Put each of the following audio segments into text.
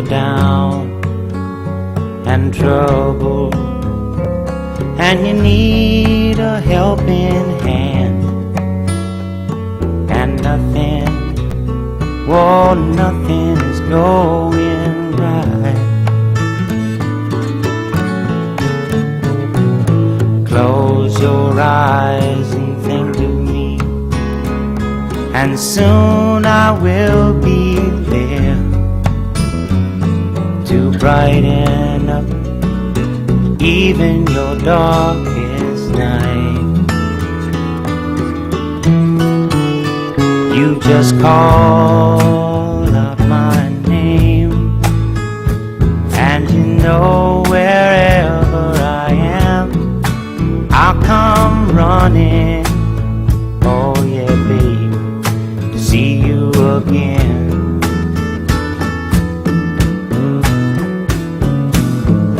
down and trouble, and you need a helping hand, and nothing, whoa, nothing is going right. Close your eyes and think of me, and soon I will be there to brighten up even your darkest night. You just call out my name, and you know wherever I am, I'll come running. Oh yeah, babe, to see you again.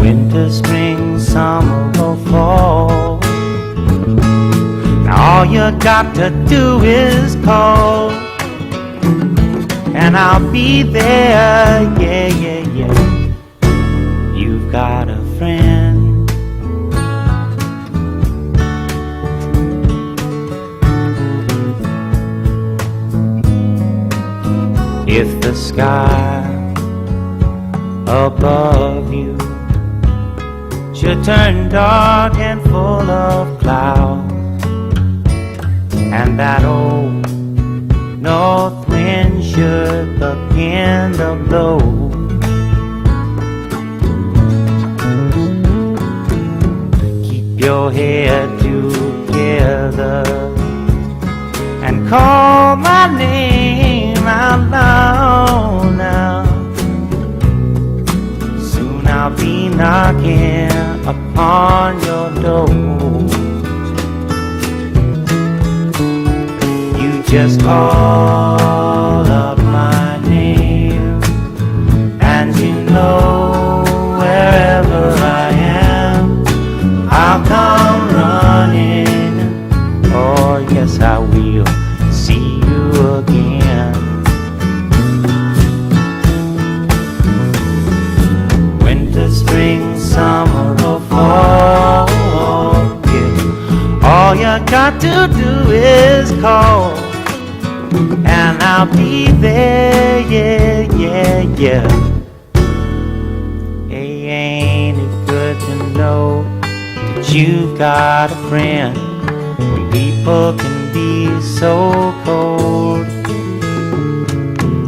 Winter, spring, summer or fall, now all you got to do is call, and I'll be there, yeah, yeah, yeah. You've got a friend. If the sky above you should turn dark and full of clouds, and that old north wind should begin to blow, keep your head together and call my name out loud now. Soon I'll be knocking upon your door. You just call up my name, and you know wherever I am, I'll come running. Oh yes, I will see you again. Winter, spring, summer or fall, yeah. All you got to do is call, and I'll be there, yeah, yeah, yeah. Hey, ain't it good to know that you've got a friend when people can be so cold?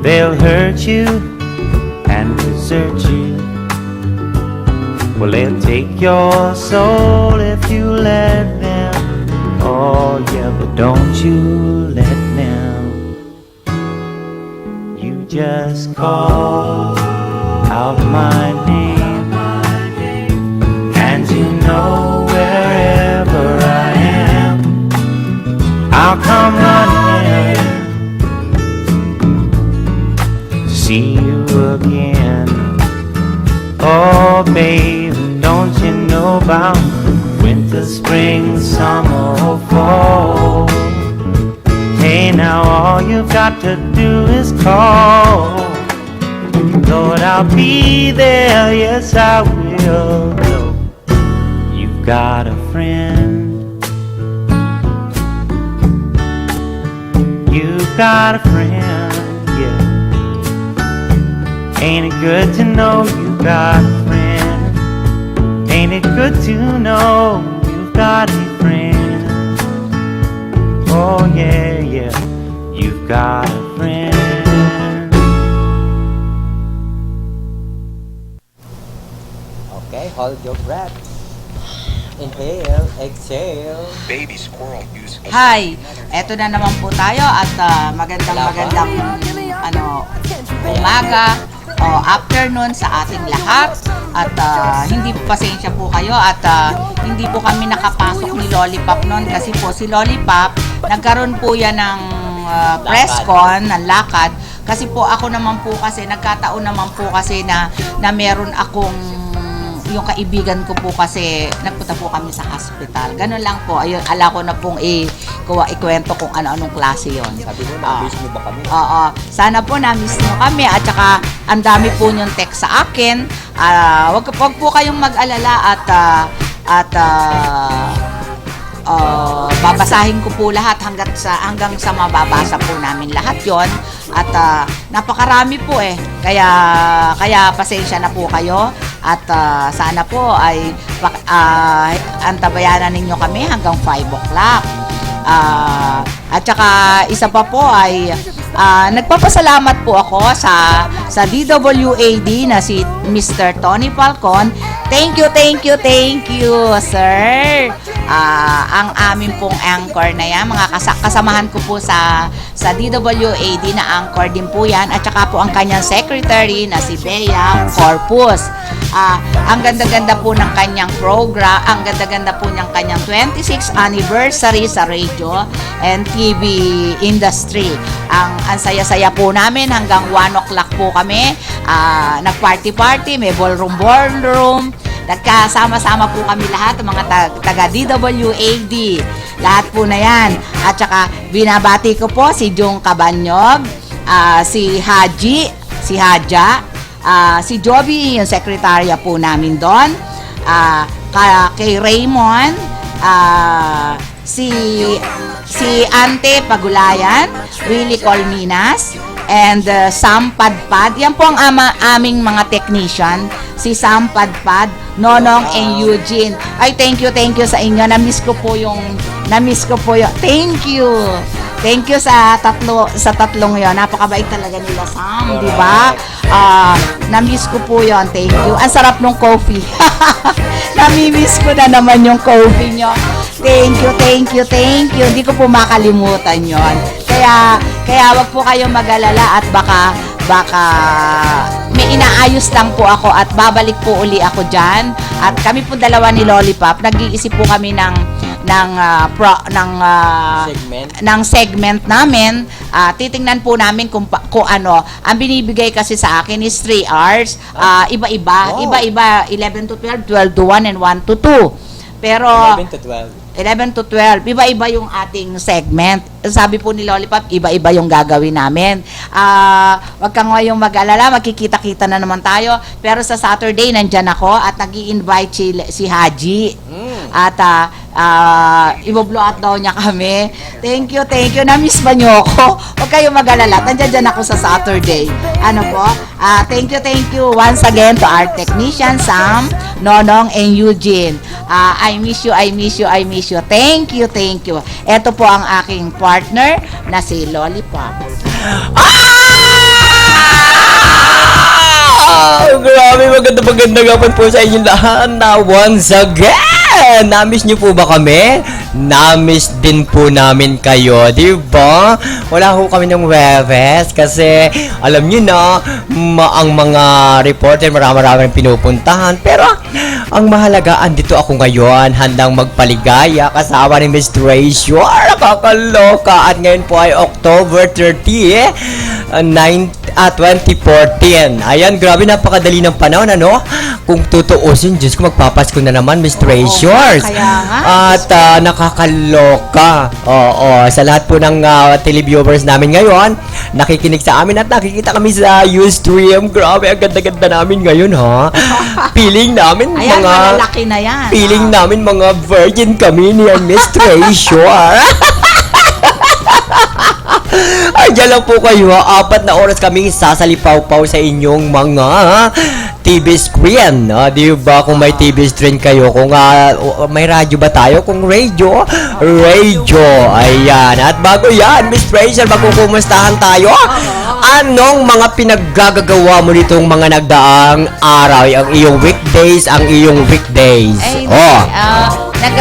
They'll hurt you and desert you. Well, they'll take your soul if you let them. Oh yeah, but don't you let them. You just call out my name, and you know wherever I am, I'll come running to see you again. Oh babe, don't you know about winter, spring, summer or fall? Hey now, all you've got to do is call. Lord, I'll be there, yes I will. You've got a friend. You've got a friend, yeah. Ain't it good to know you've got a friend? Ain't it good to know you've got a friend? Oh yeah, yeah, you've got a friend. Okay, hold your breath. Inhale, exhale. Baby squirrel use. Hi, eto na naman po tayo at magandang umaga o afternoon sa ating lahat. At hindi po pasensya po kayo at hindi po kami nakapasok ni Lollipop noon kasi po si Lollipop nagkaroon po yan ng press con, ng lakad. Kasi po ako naman po kasi nagkataon naman po kasi na meron akong yung kaibigan ko po kasi nagpunta po kami sa hospital. Ganun lang po. Ayun, ala ko na pong ikwento kung ano-anong klase yon. Sabi mo, na-miss mo ba kami? Oo. Sana po na-miss nyo kami at saka ang dami po yung text sa akin. Wag po kayong mag-alala at babasahin ko po lahat hanggang sa mababasa po namin lahat yon. At napakarami po kaya pasensya na po kayo at sana po ay antabayanan ninyo kami hanggang 5 o'clock. At saka isa pa po ay nagpapasalamat po ako sa DWAD na si Mr. Tony Falcon. Thank you, sir. Ang amin pong anchor na yan, mga kasamahan ko po sa DWAD na anchor din po yan, at saka po ang kanyang secretary na si Bea Corpus. Ang ganda-ganda po ng kanyang program, ang ganda-ganda po ng kanyang 26th anniversary sa radio and TV industry. Ang saya-saya po namin hanggang 1 o'clock po kami. Nag-party-party, may ballroom. Nagkasama-sama po kami lahat, mga taga DWAD. Lahat po na yan. At saka binabati ko po si Jong Cabanyog, si Haji, si Haja, si Joby, yung sekretarya po namin doon, kay Raymond, si Ante Pagulayan, Willie Colminas, and Sam Padpad. Yan po ang aming mga technician, si Sam Padpad, Nonong and Eugene. Ay, thank you sa inyo. Na-miss ko po yung thank you sa tatlong yon. Napakabait talaga nila, Sam, di ba? Na-miss ko po yon. Thank you. Ang sarap ng coffee. Nami-miss ko na naman yung coffee nyo. Thank you. Hindi ko po makalimutan yon. Kaya wag po kayong mag-alala at baka may inaayos lang po ako at babalik po uli ako dyan. At kami po dalawa ni Lollipop, nag-iisip po kami ng segment namin. Titingnan po namin kung ano. Ang binibigay kasi sa akin is 3 hours. Iba-iba. 11 to 12, 12 to 1, and 1 to 2. Pero 11 to 12. Iba-iba yung ating segment. Sabi po ni Lollipop, iba-iba yung gagawin namin. Wag kang ngayong mag-alala, magkikita-kita na naman tayo. Pero sa Saturday, nandyan ako at nag-i-invite si Haji. At i-blow out daw niya kami. Thank you. Na-miss ba niyo ako? Huwag kayong mag-alala. Nandyan ako sa Saturday. Ano po? Thank you once again to our technician, Sam, Nonong, and Eugene. I miss you. Thank you. Ito po ang aking partner na si Lollipop. Grabe, maganda gapon po sa inyong lahat na once again. Na-miss niyo po ba kami? Na-miss din po namin kayo, di ba? Wala ho kami ng Webes kasi alam niyo na, ang mga reporter maraming pinupuntahan. Pero ang mahalaga, andito ako ngayon, handang magpaligaya kasama ni Miss Treasure. Nakakaloka. At ngayon po ay October 30, 2014. Ayan, grabe, napakadali ng panahon, ano? Kung tutuusin, Diyos ko, magpapasko na naman, Miss Treasures. At nakakaloka. Oo, sa lahat po ng televiewers namin ngayon, nakikinig sa amin at nakikita kami sa Ustream. Grabe, ang ganda-ganda namin ngayon, ha? Feeling namin Ayan, malalaki na yan. Feeling namin mga virgin kami ni Miss Treasure. Ay, dyan lang po kayo, 4 na oras kaming sasalipaw-paw sa inyong mga TV screen. Di ba, kung may TV screen kayo, kung may radyo ba tayo? Kung radio. Ayan. At bago yan, Miss Treasure, magkukumustahan tayo. Anong mga pinaggagawa mo nitong mga nagdaang araw? Ang iyong weekdays, ang iyong weekdays. Ay,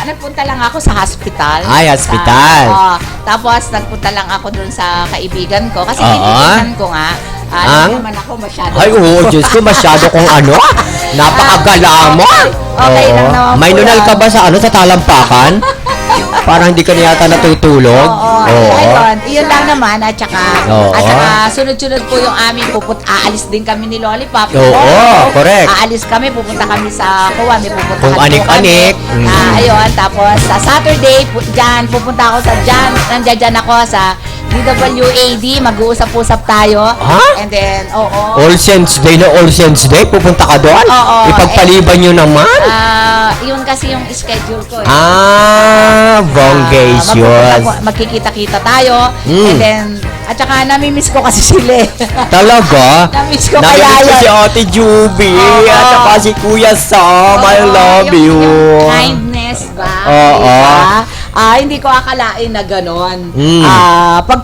nagpunta lang ako sa hospital. Ay, hospital. Tapos nagpunta lang ako dun sa kaibigan ko kasi tinitingnan ko nga. Naman ako masyado. Ay, Diyos ko, masyado kong napakagala mo. Okay lang naman. May nunal ka ba sa sa talampakan? Parang hindi ka na yata natutulog. Oo. Ayun, iyon lang naman at saka Oo. sunod-sunod po yung aming aalis din kami ni Lollipop. Oo, correct. Aalis kami, pupunta kami sa Kuwa, may pupunta Kung kami. anik-anik. Ayun, tapos sa Saturday, pupunta ako sa nandiyan ako sa DWAD, mag-uusap-usap tayo. Ha? And then, oo. All Saints Day na All Saints Day, pupunta ka doon? Oo. Ipagpaliban nyo naman? Yun kasi yung schedule ko. Bongacious. Magkikita-kita tayo. Mm. And then, at saka namimiss ko kasi sila. Talaga? Namiss ko Namiss kaya ko yun. si Ate Juby, Oo. at saka si Kuya Sam, I love you. Yung kindness ba? Oo. Diba? Hindi ko akalain na ganon. Mm. Pag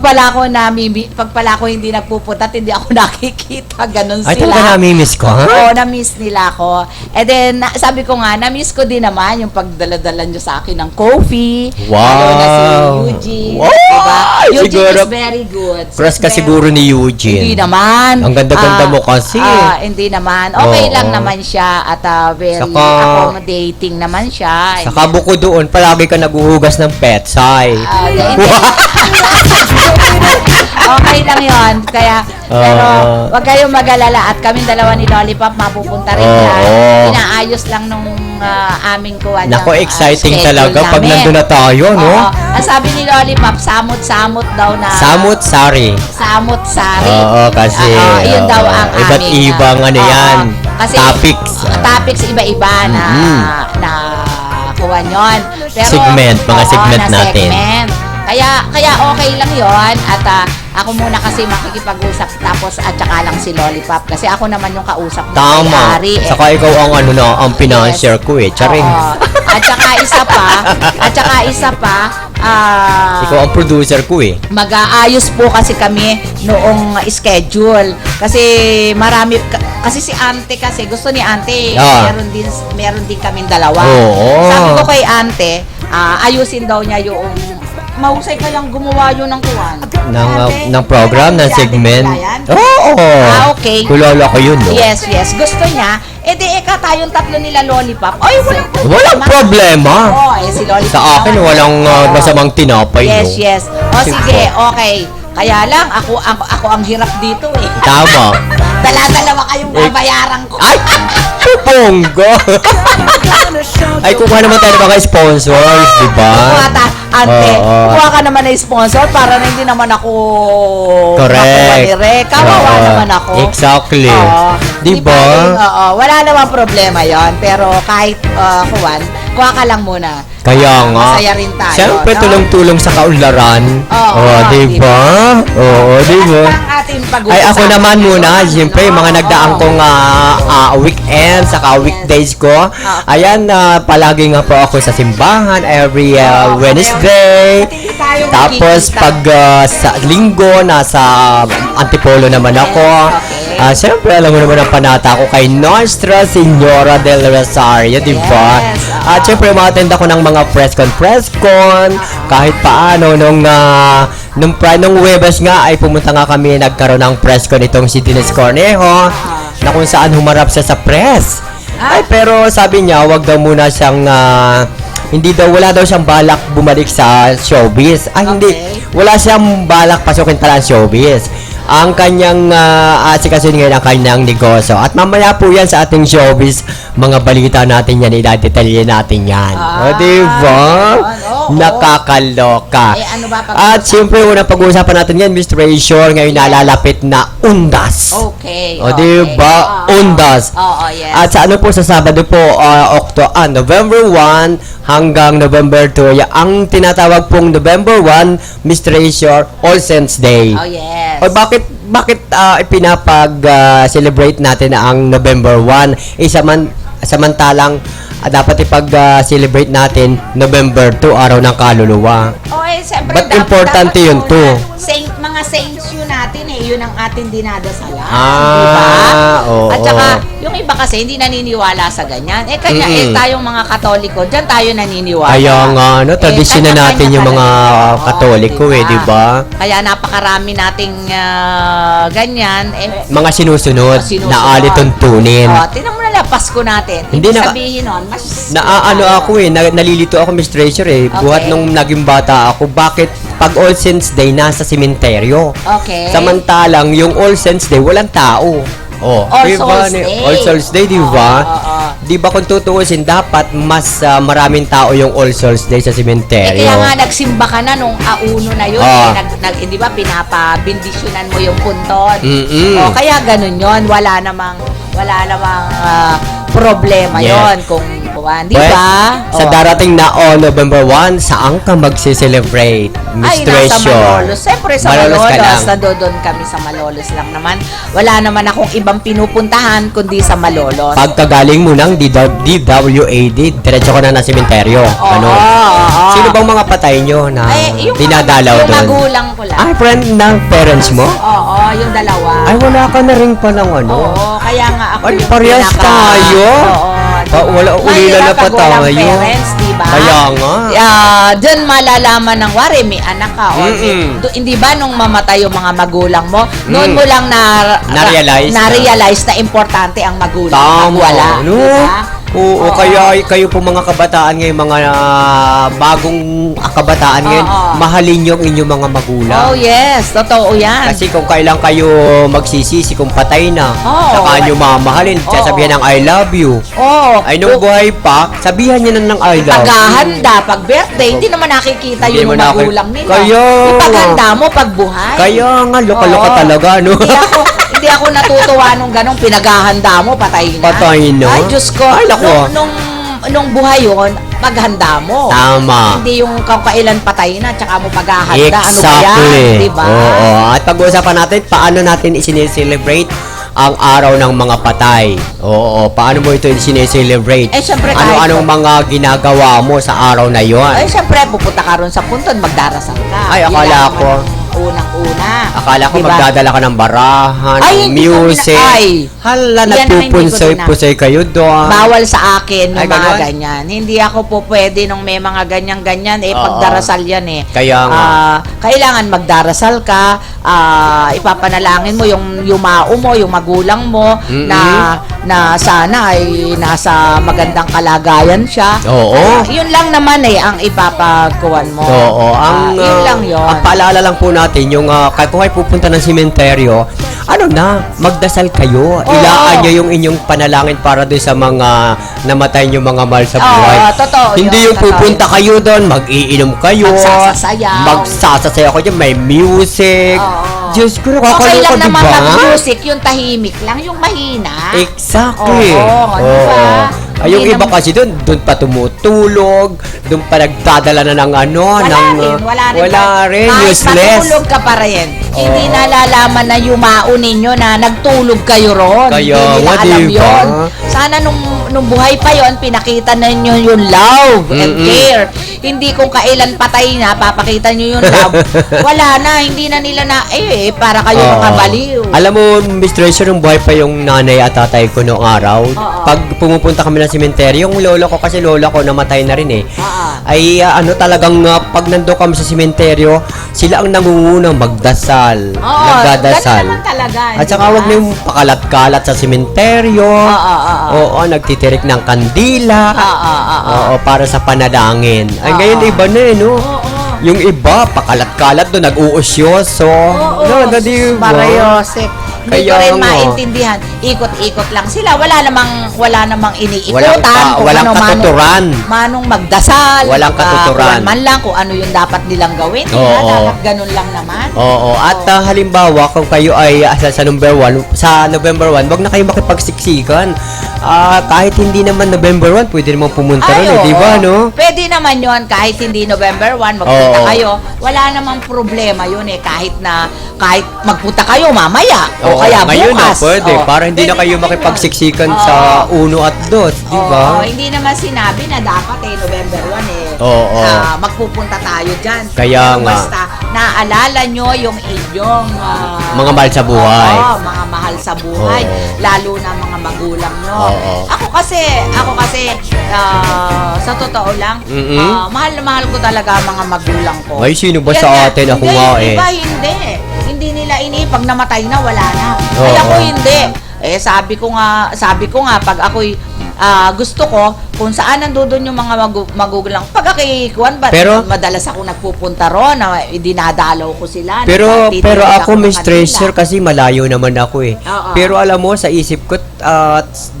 pala ko hindi nagpupunta at hindi ako nakikita, ganon Ay, sila. talaga namimiss ko, ha? Oo, na-miss nila ako. And then, sabi ko nga, na-miss ko din naman yung pagdala-dala nyo sa akin ng coffee. Wow. Lalo na si Eugene. Wow. Diba? Eugene Siguro, is very good. Crush ka siguro ni Eugene. Hindi naman. Ang ganda-ganda mo kasi. Hindi naman. Okay Oo. lang naman siya at very Saka- accommodating naman siya. And Saka bukod doon, palagi ka naguhugas ng petsay. okay lang yon. Kaya, pero Ah. wag kayong mag-alala at kaming dalawa ni Lollipop mapupunta rin Oo. yan. Inaayos lang nung aming kuwan. Nako, ng, exciting schedule talaga pag namin. nandun na tayo, no? Oo. Ang sabi ni Lollipop, samot-samot daw na. Samut-sari. Samot-sari. Oo, kasi yun daw ang iba't aming, ibang ano oo. yan, Kasi, topics. Topics iba-iba na kuwan yun. Pero, Segment, mga oo, segment na natin. segment. Kaya okay lang yon at ako muna kasi makikipag-usap tapos at saka lang si Lollipop kasi ako naman yung kausap ng Tama. may-ari. Saka ikaw ang ang financier ko eh. Charing. Oo. At saka isa pa, Ikaw ang producer ko eh. mag-aayos po kasi kami noong schedule. Kasi kasi si Ante kasi gusto ni Ante meron din kaming dalawa. Oo. Sabi ko kay Ante, ayusin daw niya yung mahusay ka lang gumawa yun ng kuwan. Ng program, ng Si Ate segment. Vivian? Oo. Okay. Kulala ko yun, no? Yes. Gusto niya. Tayong tatlo nila Lollipop. Ay, walang problema. Walang problema. Oo, si Lollipop. Sa akin, naman. walang Oo. masamang tinapay, no? Yes. O sige, okay. Kaya lang, ako ang hirap dito eh. Tama. Dala-dalawa kayong babayaran ko. Ay! Puponggo! Ay, kukuha naman tayo ng mga sponsors, di ba? Ante, Oo. kuha ka naman ng sponsor para na hindi naman ako Correct. Kawawa Oo. naman ako. Exactly. Oo. Di ba? Oo, wala namang problema yon. Pero kahit kuha ka lang muna. Kaya nga. Masaya rin tayo. Siyempre, no? tulong-tulong sa kaunlaran. Oo, di ba? Oo, di ba? Ang ating Ay, ako pag-uusapan naman ngayon, muna, siyempre, no? mga nagdaang Oo. kong weekend, saka weekdays ko. Ayan, palagi nga po ako sa simbahan every Wednesday. At hindi tayo Tapos, nakikita. pag sa linggo, nasa Antipolo naman ako. Okay. Siyempre, alam mo naman ang panata ko kay Nostra Senora del Rosario, di ba? Yes, At siyempre, umattend ako ng mga press con. Kahit paano, nung Webes nga, ay pumunta nga kami, nagkaroon ng press con itong si Dennis Cornejo, na kung saan humarap siya sa press. Ay, pero sabi niya, wag daw muna siyang, wala daw siyang balak bumalik sa showbiz. Ay, hindi. Okay. Wala siyang balak pasukin pala ang showbiz. Ang kanyang asikasin ngayon ang kanyang negosyo. At mamaya po yan sa ating showbiz, mga balita natin yan, idadetalye natin yan. O, diba? oo. Nakakaloka. Ano ba At siyempre, unang pag-uusapan natin yan, Mr. Treasure, ngayon nalalapit na Undas. Okay. O, diba? Undas. Oo, yes. At sa ano po, sa Sabado po, November 1 hanggang November 2, ang tinatawag pong November 1, Mr. Treasure, All Saints Day. Oh, yes. O bakit ipinapag-celebrate natin ang November 1? Samantalang dapat ipag-celebrate natin November 2, araw ng kaluluwa. Siyempre, Ba't importante yun muna, to? mga saints yun natin yun ang ating dinadasalan. Ah, diba? oo. At saka, yung iba kasi hindi naniniwala sa ganyan. Tayong mga Katoliko, dyan tayo naniniwala. Kaya nga, no, tradisyon na kanya-kanya natin yung mga talaga. Katoliko, Oo, di ba? Kaya napakarami nating ganyan. Mga sinusunod, na alituntunin. Tinan mo na na Pasko natin. Hindi Ibig na- sabihin nun, mas... Naaano ako eh, nalilito ako, Miss Treasure eh. Buhat Okay. nung naging bata ako, bakit pag All Saints Day nasa sementeryo? Okay. Samantalang yung All Saints Day, walang tao. Oh, All di ba? Souls Day. All Souls Day, di ba? Oo. Di ba kung tutuusin, dapat mas maraming tao yung All Souls Day sa Eh, sementeryo. kaya nga nagsimba ka na nung auno na yun. Ah. Di ba, pinapabindisyonan mo yung punton. Mm-mm. O, kaya ganun yon. Wala namang problema Yes. yon kung di Well, ba? Sa O. darating na November 1, saan ka magse-celebrate, Miss Ay, nasa Treasure? Malolos. Siyempre sa Malolos ka Malolos. lang. Nandoon kami sa Malolos lang naman. Wala naman akong ibang pinupuntahan kundi sa Malolos. Pagkagaling mo ng DWAD, diretso ka na sementeryo. Ano? Oo. Sino bang mga patay nyo na dinadalaw yung doon? magulang ko lang. Ay, friend ng parents mo? Oo, yung dalawa. Ay, wala ka na rin palang ano. Oo, kaya nga ako Ay, yung parehas tayo. Oo. Wala, ulila na pa Mahirap pag walang tayo. parents, di ba? Kaya nga. Diyan malalaman ng wari, may anak ka. O, Mm-mm. hindi ba nung mamatay yung mga magulang mo, noon mo lang na-realize na importante ang magulang. Pag Tama. wala. No? Di ba? Oo, kaya kayo po mga kabataan ngayon, mga bagong kabataan ngayon, Oo. mahalin nyo ang inyong mga magulang. Oh, yes. Totoo yan. Kasi kung kailan kayo magsisisi kung patay na, Oo. saka nyo mamahalin, Oo. sasabihan ng I love you. Oh, Ay, nung buhay pa, sabihan nyo na ng I love you. paghahanda, pag birthday, hindi naman nakikita Hindi yun mo ng magulang nila. Kaya Ipaghanda mo pag buhay. Kaya nga, loka-loka Oo. talaga, no? Hindi ako natutuwa nung ganong pinaghahanda mo, patay na. Patay na? Ay, Diyos ko. Ay, naku. Nung buhay yun, paghanda mo. Tama. Hindi yung kailan patay na, tsaka mo paghahanda. Ano ba Exactly. yan? Diba? Oo. At pag-uusapan natin, paano natin isineselebrate ang araw ng mga patay. Oo. Paano mo ito isineselebrate? Eh, syempre, kahit Ano-anong mga ginagawa mo sa araw na yon? Ay, syempre, pupunta ka ron sa punton, magdarasal ka. Ay, Yun akala lang ko. naman ang unang-una. Akala ko Diba? magdadala ka ng barahan, Ay, ng hindi kami music. ay. Hala, Yan ang hindi ko nagpupunsay-pusay kayo doon. Bawal sa akin yung Ay, mga ganon? ganyan. Hindi ako po pwede nung may mga ganyan-ganyan. Oo. Pagdarasal yan eh. Kaya nga. Kailangan magdarasal ka. Ipapanalangin mo yung yumao mo, yung magulang mo Mm-mm. na sana ay nasa magandang kalagayan siya. Oo. Yun lang naman ang ipapagkuhan mo. Oo, yun lang yun. Ang paalala lang po natin, yung kung kayo pupunta ng sementeryo, magdasal kayo. Oo. Ilaan nyo yung inyong panalangin para doon sa mga namatay nyo mga mahal sa buhay. Oo, totoo Hindi yun, yung totoo pupunta kayo doon, mag-iinom kayo. Magsasasayaw. Magsasasayaw kayo dyan, may music. Oo. Diyos ko, Okay nakakaloka, lang di naman ba? mag-music, yung tahimik lang, yung mahina. Exactly. Oo, di ba? Ay, yung Hindi iba naman- kasi doon pa tumutulog, doon pa nagdadala na ng Wala rin. Kahit useless. matulog ka pa rin. Hindi Oo. nalalaman na yumao ninyo na nagtulog kayo ron. Kaya Hindi nila nga, alam diba? yun. Sana nung buhay pa yon pinakita ninyo yung love and Mm-mm. care. Hindi kung kailan patay na, papakita nyo yung love. Wala na, hindi na nila na, para kayo Oo. mga baliw. Alam mo, Miss Treasure, nung buhay pa yung nanay at tatay ko noong araw, Oo. pag pumupunta kami ng sementeryo, yung lola ko, kasi lola ko namatay na rin eh, Oo. ay talagang pag nandun kami sa sementeryo, sila ang nangungunang magdasal, Oo, nagdadasal. ganun naman talaga. At saka di ba? huwag na yung pakalat-kalat sa sementeryo. Oo, nagtitirik ng kandila. Oo, para sa panalangin. Ay, Oo. ngayon iba na eh, no? Oo. Yung iba, pakalat-kalat doon, nag-uusyoso. Oo, No, di ba? Marayosek. Hindi ko Kaya rin nga. maintindihan. Ikot-ikot lang sila. Wala namang iniikutan. Walang katuturan. Manong magdasal. Walang katuturan. Kuwan man lang kung ano yung dapat nilang gawin. Oo. Dapat ganun lang naman. Oo, at halimbawa kung kayo ay sa November 1, wag na kayo makipagsiksikan. Kahit hindi naman November 1, pwede naman pumunta ron, oo. di ba, no? Pwede naman yon kahit hindi November 1, magpunta Oo. kayo. Wala namang problema yun kahit magpunta kayo mamaya. O kaya ngayon bukas. na pwede, Oo. para hindi na Pwede kayo naman makipagsiksikan yun. sa Oo. 1 at 2, di ba? Oo, hindi naman sinabi na dapat November 1 Oo. magpupunta tayo dyan. Kaya Pero nga. Basta, naalala nyo yung inyong Mga mahal sa buhay. Oo, mga mahal sa buhay. Oo. Lalo na mga magulang nyo. Oo. Ako kasi, sa totoo lang, Mm-mm. mahal na mahal ko talaga ang mga magulang ko. Ay, sino ba Yan sa nga, atin? Ako hindi, nga di eh. ba, hindi. Hindi nila pag namatay na, wala na. Oo. Ay, ako hindi. Eh sabi ko nga pag ako'y gusto ko kung saan nandoon yung mga magulang. Pag ako'y kuwan ba, Pero- madalas ako nagpupunta ron, na dinadalaw ko sila. Pero nagtitiis ako, ng Miss kanila. Treasure, kasi malayo naman ako eh. Oo. Pero alam mo, sa isip ko,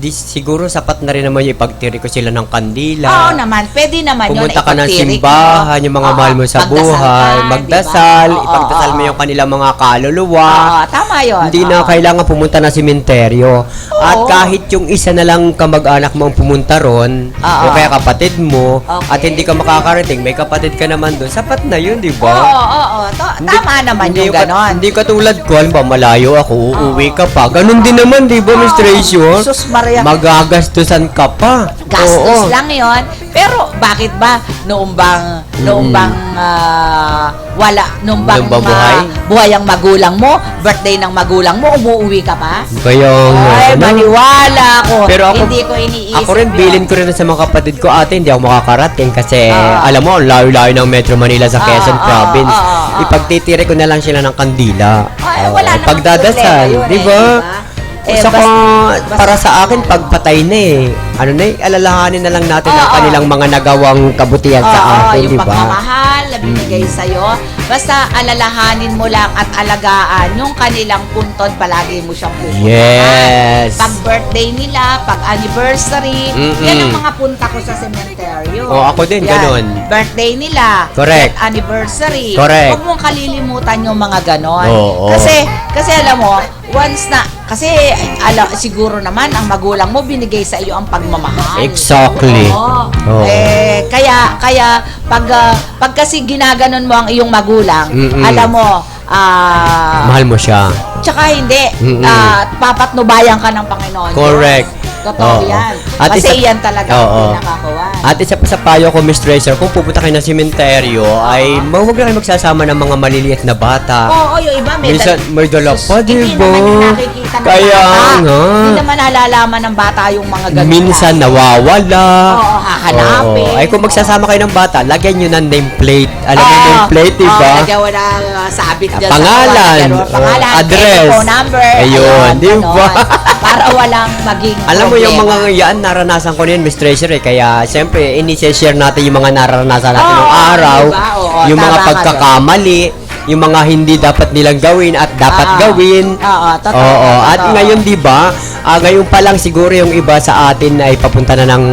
siguro sapat na rin naman yung ipagtiri ko sila ng kandila. Oo naman, pwede naman yun. Pumunta ka ng ipagtirik simbahan, mo. yung mga Oo, mahal mo sa magdasal buhay, ka, magdasal, diba? Oo, ipagdasal mo oo. yung kanilang mga kaluluwa. Oo, tama yun. Hindi na Oo. kailangan pumunta na sementeryo. At Oo. kahit yung isa na lang kamag-anak mo ang pumunta ron, Oo. o kaya kapatid mo, Okay. at hindi ka makakarating, may kapatid ka naman doon, sapat na yun, di Oo, ba? oo. Tama naman yung ganon. Hindi katulad ko, halimbawa malayo ako, uuwi ka pa. Ganon din naman, di ba, Miss Treasure? Sus Maria. Magagastusan ka pa. Gastos Oo. lang yon. Pero bakit ba noong bang noong bang buhay ang magulang mo, birthday ng magulang mo, umuwi ka pa? Kaya nga, Ay, ano? maniwala ako. Pero ako, Hindi ko iniisip ako rin, yun. bilin ko rin sa mga kapatid ko, ate, hindi ako makakarating kasi, Ah. alam mo, ang layo-layo ng Metro Manila sa Quezon Ah, Province. ah. Ipagtitiri ko na lang sila ng kandila. Ay, Oo, wala namang pagdadasal, problema yun di eh, ba? diba? Eh, Saka, basta- para sa akin, pagpatay na eh. Ano na eh, alalahanin na lang natin ang Oo. kanilang mga nagawang kabutihan sa Oo, atin, yung di ba? pagmamahal na binigay sa'yo. Basta alalahanin mo lang at alagaan yung kanilang puntod, palagi mo siyang pupuntahan. Yes. Pag birthday nila, pag anniversary, Mm-mm. yan ang mga punta ko sa sementeryo. Oo, ako din, Yan. ganon. Birthday nila, Correct. anniversary. Correct. Huwag mong kalilimutan yung mga ganon. Oo. Kasi alam mo, once na, kasi siguro naman ang magulang mo binigay sa iyo ang pagmamahal. Exactly. Oo. Oo. Kaya pag kasi ginaganon mo ang iyong magulang, Mm-mm. alam mo, Mahal mo siya. tsaka hindi, Mm-mm. papatnubayan ka ng Panginoon. Correct. Totoo Oo. yan. At Kasi isa- yan talaga Oo. ang pinakakuha. At isa pa sa payo ko, Miss Treasure, kung pupunta kayo ng sementeryo, ay huwag na kayo magsasama ng mga maliliit na bata. Oo, yung iba may Minsan may dala pa, Hindi di ba? naman yung nakikita ng Kaya bata. nga. Hindi naman nalalaman ng bata yung mga ganun. Minsan nawawala. Oo, hahanapin. Oo. Ay kung magsasama kayo ng bata, lagyan nyo ng nameplate. Alam mo yung nameplate, di ba? Lagyan mo na sabit dyan Pangalan. sa pangalan, Address. phone number. Ayun, di ganon. ba? Para walang maging Alam mo yung problema. mga yan, naranasan ko na yun, Miss Treasure, eh. Kaya, siyempre, ini-share natin yung mga naranasan natin ng Oo, araw, diba? Oo, yung mga tama ka pagkakamali, yung mga hindi dapat nilang gawin at dapat Oo. gawin. Oo, totoo. Oo. At totoo. ngayon, di ba, ngayon pa lang siguro yung iba sa atin ay papunta na ng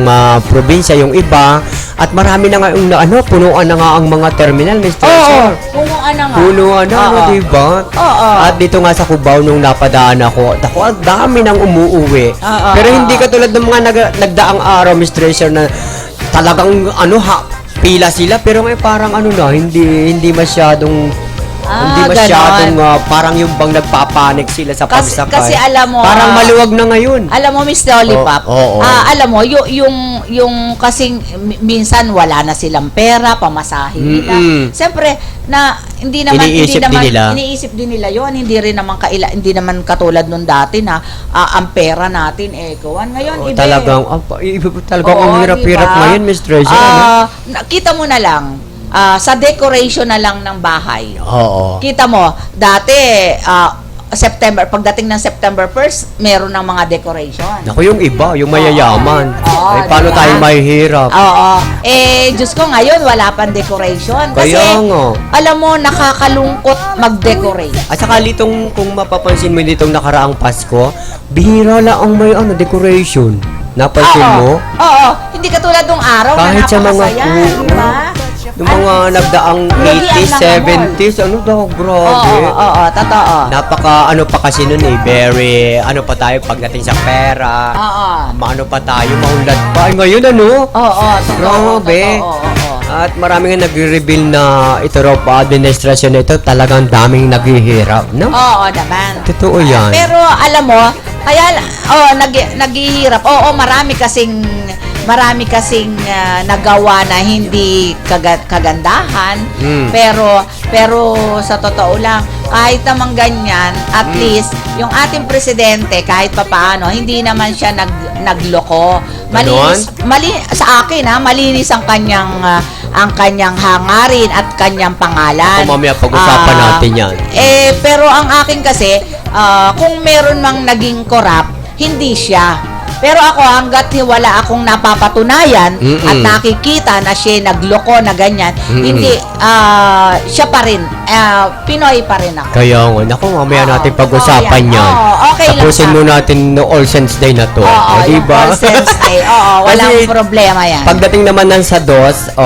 probinsya, yung iba, at marami na nga yung punuan na nga ang mga terminal, Miss Oo, Treasure. punuan na nga. Punuan na, Oo. di ba? Oo. At dito nga sa Cubao nung napadaan ako, ang dami nang umuuwi. Oo, Pero oo, hindi katulad ng mga nagdaang araw, Miss Treasure, na talagang pila sila, pero ngayon parang hindi masyadong parang yung bang nagpapanik sila sa pagsakay. Kasi alam mo, parang maluwag na ngayon. Alam mo, Miss Lollipop, Oo. alam mo, yung kasing minsan wala na silang pera, pamasahe nila. Mm-mm. Siyempre, hindi iniisip din nila yon. Hindi naman katulad nung dati na ang pera natin kuwan. Ngayon, iba. Talagang Oo, ang hirap-hirap diba? ngayon, Miss Treasure. Kita mo na lang, sa decoration na lang ng bahay. Oo. Kita mo, dati, pagdating ng September 1st, meron ng mga decoration. Naku, yung iba, yung mayayaman. Oo, Ay, paano diba? tayo mahihirap? Oo. Diyos ko, ngayon, wala pang decoration. Kasi, Kaya nga. alam mo, nakakalungkot mag-decorate. At saka kung mapapansin mo ditong nakaraang Pasko, bihira lang ang may decoration. Napansin mo? Oo. Hindi katulad nung araw Kahit na sa mga napakasaya. Di ba? Yung mga nagdaang Lugi ang 80s, mga 70s, grabe. Oo, totoo. Napaka, pa kasi nun very, pa tayo pagdating sa pera. Oo. Maano pa tayo, maunlad pa. Ay, ngayon Oo, totoo. Grabe. Oo. At marami nga nagre-reveal na ito raw pa administrasyon na ito, talagang daming naghihirap. No? Oo naman. Totoo yan. Pero alam mo, kaya naghihirap. Oo, marami kasing nagawa na hindi kagandahan. Pero sa totoo lang, kahit naman ganyan, at least yung ating presidente kahit papaano, hindi naman siya nagloko. Sa akin malinis ang kanyang hangarin at kanyang pangalan. Ako mamaya pag-usapan natin yan. Pero ang akin kasi, kung meron mang naging corrupt, hindi siya. Pero ako, hanggat wala akong napapatunayan Mm-mm. at nakikita na siya nagloko na ganyan, Mm-mm. hindi, siya pa rin, Pinoy pa rin ako. Kaya nga, naku, mamaya Oo, natin totoo pag-usapan yan. yan. Oo, okay lang Tapusin sa- mo natin no All Saints Day na to. Oo, di yung ba? All Saints Day. Oo, walang Kasi problema yan. Pagdating naman ng sa DOS,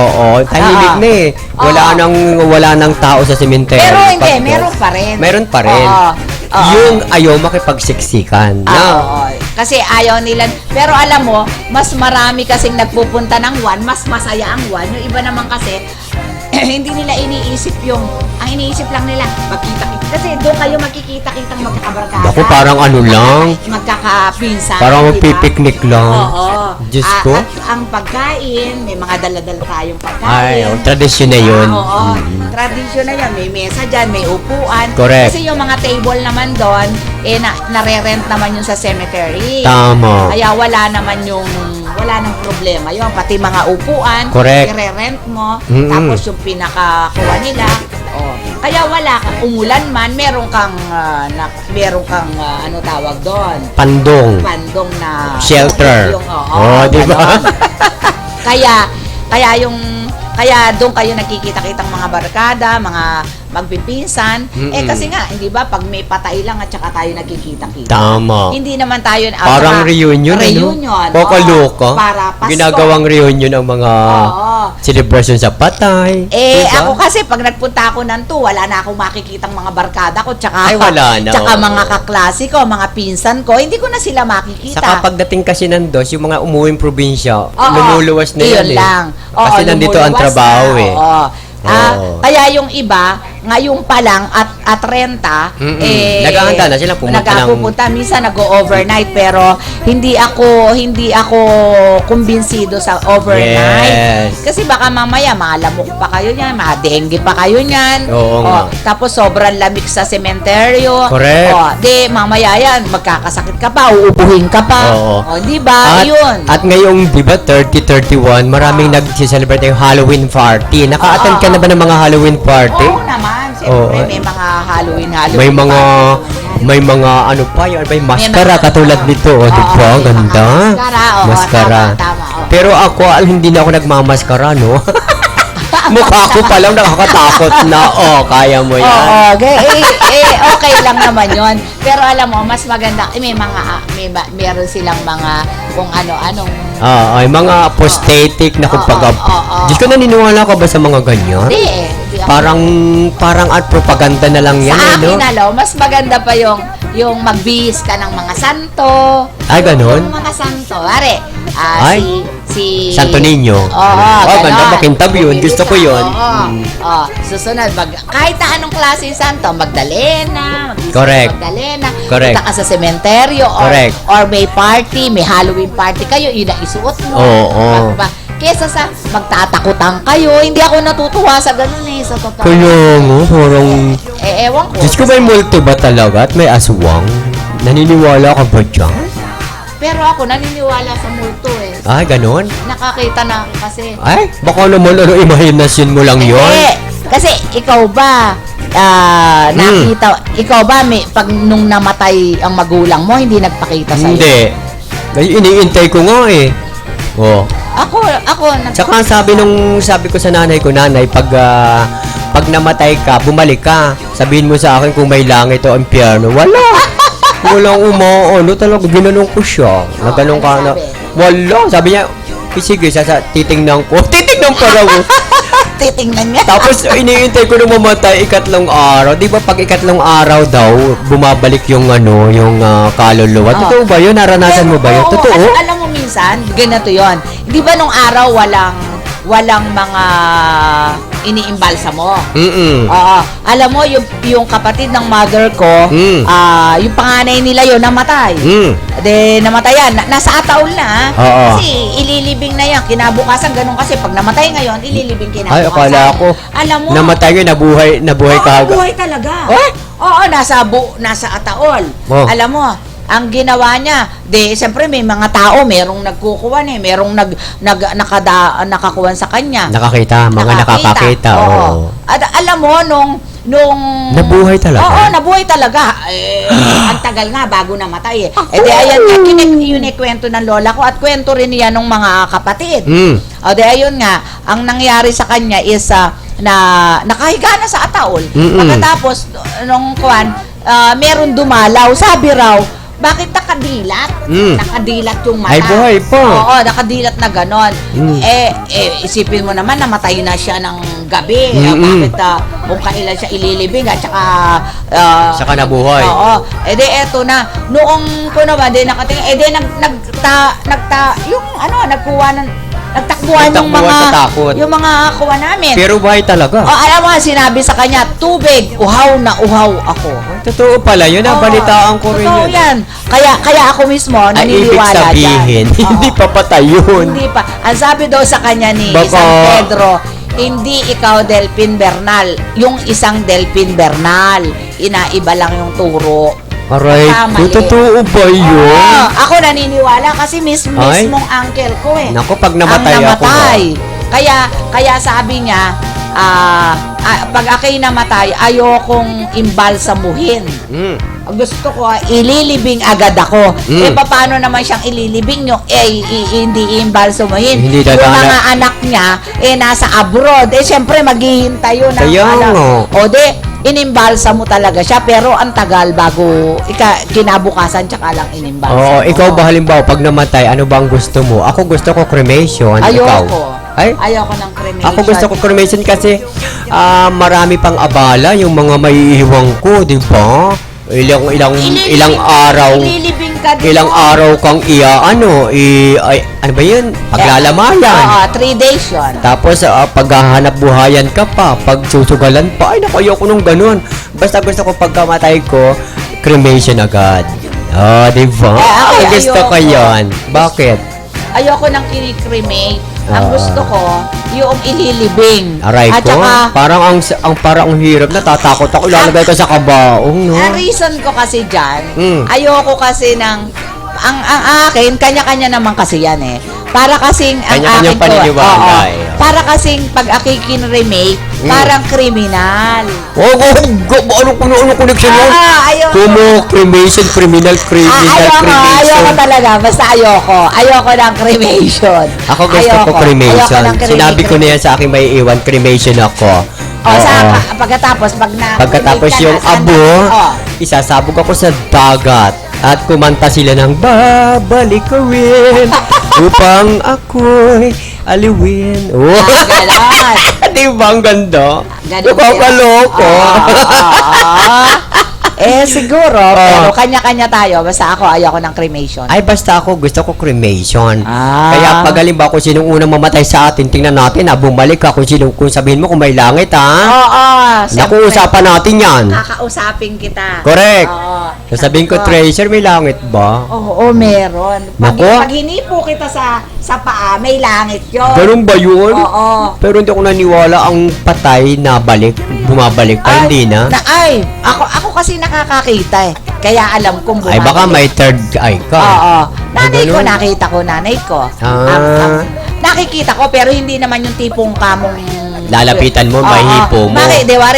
tahimik Oo. na eh. Oo. Wala nang tao sa sementeryo. Pero hindi, Pag meron DOS. pa rin. Meron pa rin. Oo. Oo. Yung ayaw makipagsiksikan. Oo. Kasi ayaw nila. Pero alam mo, mas marami kasing nagpupunta ng one, mas masaya ang one. Yung iba naman kasi, hindi nila iniisip ang iniisip lang nila, magkita-kita. Kasi doon kayo magkikita-kitang magkakabarkada. Ako parang ano lang. Magkakapinsan. Parang di ba? magpipiknik lang. Oo. Diyos ko. At ang pagkain, may mga dala-dala tayong pagkain. Ay, tradisyon na yun. Oo. Tradisyon na yun. May mesa dyan, may upuan. Correct. Kasi yung mga table naman doon, nare-rent naman yun sa cemetery. Tama. Kaya wala nang problema yun. Pati mga upuan, Correct. i-rent mo, Mm-mm. tapos yung pinakakuha nila. Oh. Kaya wala ka, umulan man, meron kang ano tawag doon? Pandong. Pandong na Shelter. Di ba? ganon. kaya doon kayo nakikita-kitang mga barkada, mga magpipinsan. Mm-mm. Kasi nga, hindi ba, pag may patay lang at saka tayo nakikita-kita. Tama. Hindi naman tayo... Parang reunion, Reunion. ano? Kokaloka. Para Pasko. Ginagawang reunion ang mga Oo. celebration sa patay. Diba? Ako kasi pag nagpunta ako ng wala na akong makikitang mga barkada ko, tsaka, Ay, wala na, tsaka oo. mga kaklase ko, mga pinsan ko, hindi ko na sila makikita. Saka pagdating kasi ng DOS, yung mga umuwing probinsya, Oo. lumuluwas na Iyon yan eh. lang. Oo, Kasi nandito ang lumuluwas trabaho na, eh. Oo. Oo. Kaya yung iba, ngayon pa lang at renta, Mm-mm. Naghahanda na sila, pumunta ng- nagpupunta, minsan nag-overnight, pero hindi ako kumbinsido sa overnight. Yes. Kasi baka mamaya malamok pa kayo niyan, madengue pa kayo niyan. Oo nga. Tapos sobrang lamig sa sementeryo. Correct. Di mamaya yan, magkakasakit ka pa, uupuhin ka pa. Oo. Di ba? Yun. At ngayong, di ba, 30-31, maraming nag-celebrate yung Halloween party. Naka-attend ka na ba ng mga Halloween party? Oo naman. Siyempre, Oo. may mga Halloween May mga, party. may mga ano pa yun, may maskara mga- katulad nito, di Oo, ba? may mga Ganda. maskara, oo, Maskara. tama, oo. Pero ako, hindi na ako nagmamaskara, no? Mukha ko pa lang nakakatakot na, kaya mo yan. Oo, okay lang naman yon. Pero alam mo, mas maganda, meron silang mga kung ano-anong Ay, mga prosthetic na kumbaga. Oo. Diyos ko, naniniwala ka ba sa mga ganyan? Hindi ako- Parang at propaganda na lang yan, sa no? akin, mas maganda pa yung magbihis ka ng mga santo. Ay, ganon? Yung mga santo. Are, Ay, si Santo Niño. Oo, Ganda, makintab yun. Gusto ko yun. Oo. Susunod, kahit na anong klase yung santo, Magdalena, Correct. Magdalena, Correct. punta ka sa sementeryo, Correct. or may party, may Halloween party kayo, yun ang isuot mo. Oo. Kesa sa magtatakutan kayo, hindi ako natutuwa sa ganun sa totoo. Kaya nga, parang... Ewan ko. Diyos ko, may multo ba talaga at may aswang? Naniniwala ka ba dyan? Pero ako, naniniwala sa multo Ay, ganon? Nakakita na ako kasi. Ay, baka naman imahinasyon mo lang yon. Kasi ikaw ba, ikaw ba, pag nung namatay ang magulang mo, hindi nagpakita sa'yo? Hindi. Ay, iniintay ko nga eh. Oh. Ako, Tsaka sabi ko sa nanay ko, nanay, pag namatay ka, bumalik ka. Sabihin mo sa akin kung may langit o impyerno. Wala. Walang ano talaga, ginanong ko siya. Naganong ka na. sabi? Wala. Sabi niya, sige, titingnan ko. Titingnan pa raw. titingnan niya. Tapos, iniintay ko na mamatay ikatlong araw. Di ba pag ikatlong araw daw, bumabalik yung kaluluwa. Oo. Totoo ba yun? Naranasan mo ba yun? Oo, Totoo? kasi alam mo minsan, ganito yon. Di ba nung araw walang mga iniimbalsa mo? Mm-mm. Oo. Alam mo, yung kapatid ng mother ko, yung panganay nila yun, namatay. Namatay yan. Nasa ataol na. Oo. Kasi ililibing na yan. Kinabukasan, ganun kasi. Pag namatay ngayon, ililibing kinabukasan. Ay, akala ko. Alam mo. Namatay yun, nabuhay Oo, ka. buhay talaga. Eh? Oo, nasa ataol. Oh. Alam mo, ang ginawa niya, siyempre may mga tao, merong nagkukuwan merong nakakuwan sa kanya. Nakakita, mga nakakakita. Oo. Oo. At alam mo, Nabuhay talaga? Oo, nabuhay talaga. Ang tagal nga bago namatay eh. Di ayan nga, yun kwento ng lola ko at kwento rin niya ng mga kapatid. Di ayun nga, ang nangyari sa kanya is na nakahiga na sa ataol. Pagkatapos, nung meron dumalaw, sabi raw, bakit nakadilat? Nakadilat yung mata. Ay, buhay pa. Oo, nakadilat na ganon. Isipin mo naman, namatay na siya ng gabi. Bakit kung kailan siya ililibing at Saka nabuhay. Oo. Eto na. Noong ko naman, nakatingin, nagtakbuhan yung mga, sa takot. yung mga kuha namin. Pero buhay talaga. Alam mo, sinabi sa kanya, tubig, uhaw na uhaw ako. Totoo pala, yun ang balitaan ko rin Totoo yun. Kaya ako mismo, Ay, ibig naniniwala sabihin, dyan. hindi pa patay yun. Hindi pa. Ang sabi daw sa kanya ni Baka- isang Pedro, hindi ikaw Delphin Bernal, yung isang Delphin Bernal. Inaiba lang yung turo. Aray, Mali. totoo ba yun? Ako naniniwala kasi Ay. mismong uncle ko eh. Naku, pag namatay ang ako, namatay. Kaya sabi niya, pag ako'y namatay, ayokong imbalsamuhin. Gusto ko, ililibing agad ako. Paano naman siyang ililibing nyo? Hindi imbalsamuhin. Hindi yung dadaan- mga anak niya, nasa abroad. Siyempre, maghihintay yun. Kaya nga. O inimbalsa mo talaga siya, pero ang tagal bago kinabukasan, tsaka lang inimbalsa Oo, mo. ikaw ba halimbawa, pag namatay, ano bang gusto mo? Ako gusto ko cremation. Ikaw? Ayoko. Ay? Ayoko ng cremation. Ako gusto ko cremation kasi marami pang abala yung mga maiiwang ko, di ba? Ilang araw. Ililibing ka dito. Ilang araw kang ano ba yun? Paglalamayan. Oo, 3 days yun. Tapos, paghahanap buhayan ka pa, pagsusugalan pa, ay, naku, ayoko nung ganun. Basta gusto ko pagkamatay ko, cremation agad. Di ba? Ay, Gusto ko ayoko. yon. Bakit? Ayoko nang kinikremate. Ang gusto ko, yung ililibing. Aray At ko, saka, parang ang hirap, natatakot ako, ilalagay ko sa kabaong, no? ang reason ko kasi dyan, ayoko kasi ang akin, kanya-kanya naman kasi yan eh. Para kasing, ang Kanya-kanyang akin ko, paniniwala, eh. para kasing pag akikin-remake, parang kriminal. Ano connection yun? Ayoko. Cremation, criminal, Ayoko talaga. Basta ayoko ng cremation. Ako gusto ko cremation. Ayoko ng Sinabi ko na yan sa aking may iwan, cremation ako. Pagkatapos, Pagkatapos yung abo, isasabog ako sa dagat at kumanta sila ng babalik ko rin upang ako'y aliwin. Ganon. Di ba ang ganda? Ganun Nakakaloko. Siguro, pero kanya-kanya tayo. Basta ako, ayoko ng cremation. Ay, basta ako, gusto ko cremation. Ah. Kaya pag halimbawa kung sinong unang mamatay sa atin, tingnan natin, bumalik ka kung sabihin mo kung may langit, Oo, Naku, usapan natin yan. Kakausapin kita. Correct. Oo. Sasabihin ko, Treasure, may langit ba? Oo, meron. Naku. Pag hinipo kita sa paa, may langit yun. Ganun ba yun? Oo. Pero hindi ako naniwala ang patay na bumabalik pa, hindi na. Ako kasi nakakakita eh. Kaya alam kong Ay, baka may third eye ka. Oo. Nanay ko, ganun? nakita ko, nanay ko. Nakikita ko, pero hindi naman yung tipong kamong... Lalapitan mo, Oo. may hipo mo.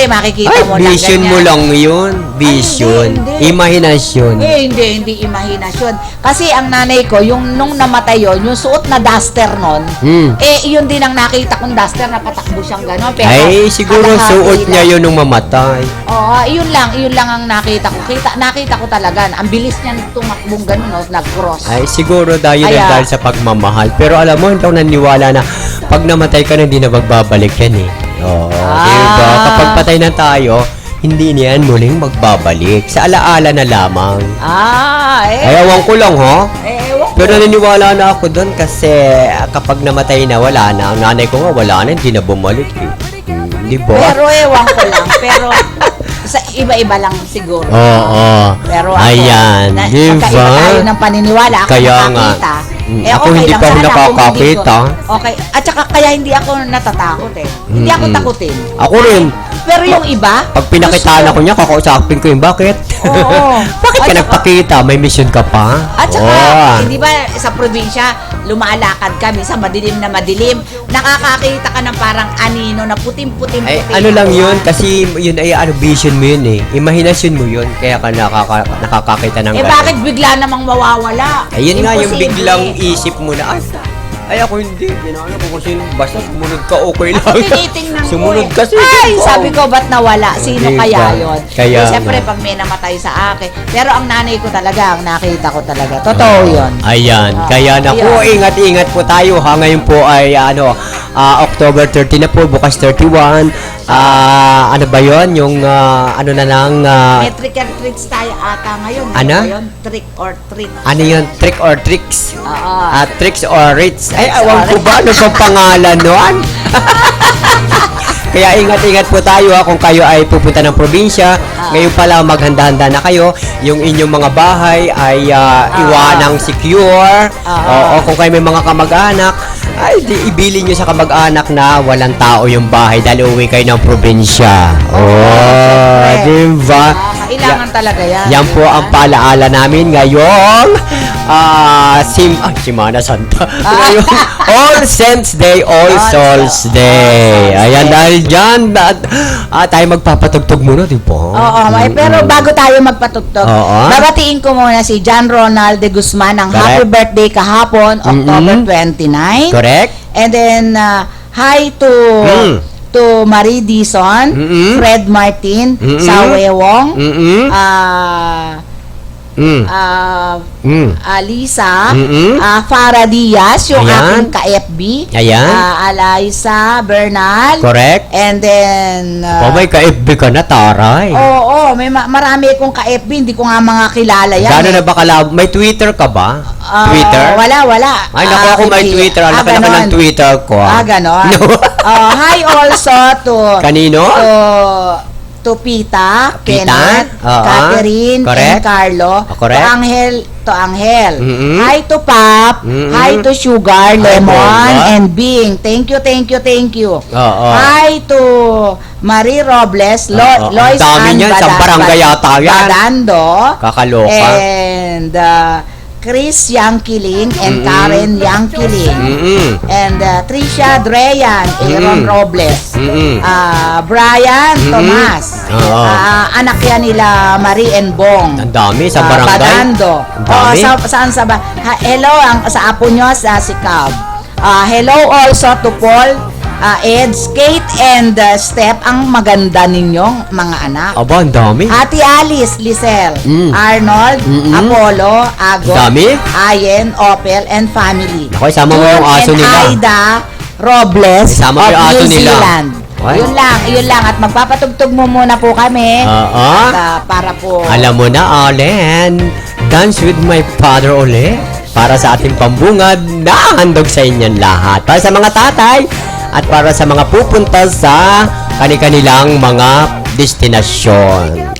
Makikita Ay, mo lang vision ganyan. mo lang yun. Vision. hindi. Imahinasyon. Hindi imahinasyon. Kasi ang nanay ko, nung namatay yun, yung suot na duster nun, yun din ang nakita kong duster na patakbo siyang gano'n. Pero Ay, siguro kalahati suot niya lang. yun nung mamatay. Oo, yun lang ang nakita ko. Nakita ko talaga, ang bilis niyan tumakbong gano'n, no, nag-cross. Ay, siguro dahil Kaya- dahil sa pagmamahal. Pero alam mo, hindi ako naniwala na pag namatay ka na, hindi na magbabalik yan eh. Oo, diba? Kapag patay na tayo, hindi niyan muling magbabalik. Sa alaala na lamang. Ay, ewan ko lang, ha? Ewan ko. Pero naniniwala na ako doon kasi kapag namatay na, wala na. Ang nanay ko nga, wala na, hindi na bumalik eh. Di ba? Pero ewan ko lang. Pero sa iba-iba lang siguro. Oo. Pero ako, Ayan, di magkaiba ba? tayo ng paniniwala. Ako Kaya nga. nakakita. Ako okay hindi lang pa ako sana kung nakakakita. hindi ko- Okay. At saka kaya hindi ako natatakot eh. Hindi ako takutin. Ako rin. Pero yung iba, Pag pinakitaan ako niya, kakausapin ko yung bakit? Oo. Bakit ka At saka- nagpakita? May mission ka pa? At saka, Oo. hindi ba sa probinsya, lumalakad kami sa madilim na madilim, nakakakita ka ng parang anino na puting-puting Ay, ano lang yun, kasi yun ay vision mo yun eh. Imahinasyon mo yun, kaya ka nakakakita ng Eh ganun. bakit bigla namang mawawala? Ayun nga, yung Imposible. biglang isip mo na, ay ako hindi, ginano ko kasi basta sumunod ka, okay lang. Tinitingnan ko Sumunod eh. kasi. Ay, wow. sabi ko, ba't nawala? Sino Diba? kaya yun? Kaya Eh, siyempre, nga. pag may namatay sa akin. Pero ang nanay ko talaga, ang nakita ko talaga. Totoo yun. Ayan, Ah, kaya naku, ayan. ingat-ingat po tayo ha. Ngayon po ay October 30 na po, bukas 31. Ano ba yon? Yung ano na lang, May trick and treats tayo ata ngayon. Ano? ba yun? Trick or treat. ano yun? Trick or tricks? Oo. Tricks or Ritz. Ay, Tricks awan or ko ba? Ano bang pangalan nun? Kaya ingat-ingat po tayo ha, kung kayo ay pupunta ng probinsya. Ngayon pala maghanda-handa na kayo. Yung inyong mga bahay ay iwanang secure. Oo, kung kayo may mga kamag-anak, ay di ibili nyo sa kamag-anak na walang tao yung bahay dahil uwi kayo ng probinsya. Oh, diba? Kailangan talaga yan. Yan po diba? ang paalaala namin ngayong Simana Santa. Ngayong All Saints Day, All Souls Day. Ayan, dahil dyan, tayo magpapatugtog muna, di ba? Oo, pero bago tayo magpatugtog, Oo. babatiin ko muna si John Ronald de Guzman ng Correct. happy birthday kahapon, October 29. Correct? And then, hi to Marie Dison, Fred Martin, Sawewong, Lisa, Farah Diaz, yung Ayan. aking ka-FB, Ayan. Eliza Bernal, Correct? and then, May ka-FB ka na, taray. Oo, may marami akong ka-FB, hindi ko nga mga kilala yan. Gano'n eh. na ba kalab? May Twitter ka ba? Twitter? Wala. Ay, naku, ako may hindi. Twitter. Ang laki ng ganon. Twitter ko. Ganon. No. Hi also to Kanino? to Pita, Pita? Kenneth, Oo. Catherine, Correct. and Carlo. Correct. To Angel. Mm-mm. Hi to Pap. Mm-mm. Hi to Sugar, Lemon, Bomba. and Bing. Thank you. Oo. Hi to Marie Robles, Oo. Lois Ang dami Ann niyan, sa barangay yata yan. Badando. Kakaloka. And Chris Yangkiling and Karen Yangkiling. And Trisha Dreyan, Aaron Robles. Brian Tomas. Oo. Anak yan nila Marie and Bong. Ang dami sa barangay. Badando. Ang dami. Saan sa ba? Hello sa apo nyo sa si Cab. Hello also to Paul, Eds, Kate, and Steph. Ang maganda ninyong mga anak. Aba, ang dami. Ate Alice, Lisel, Arnold, Apollo, Agot, Dami. Ayen, Opel, and family. Ako, isama mo yung aso and nila. Aida Robles Isama mo of yung aso New nila. Zealand. Ay. Yun lang. At magpapatugtog mo muna po kami. Oo. At, para po... Alam mo na, Allen, dance with my father uli. Para sa ating pambungad na handog sa inyong lahat. Para sa mga tatay at para sa mga pupunta sa kanilang mga destinasyon.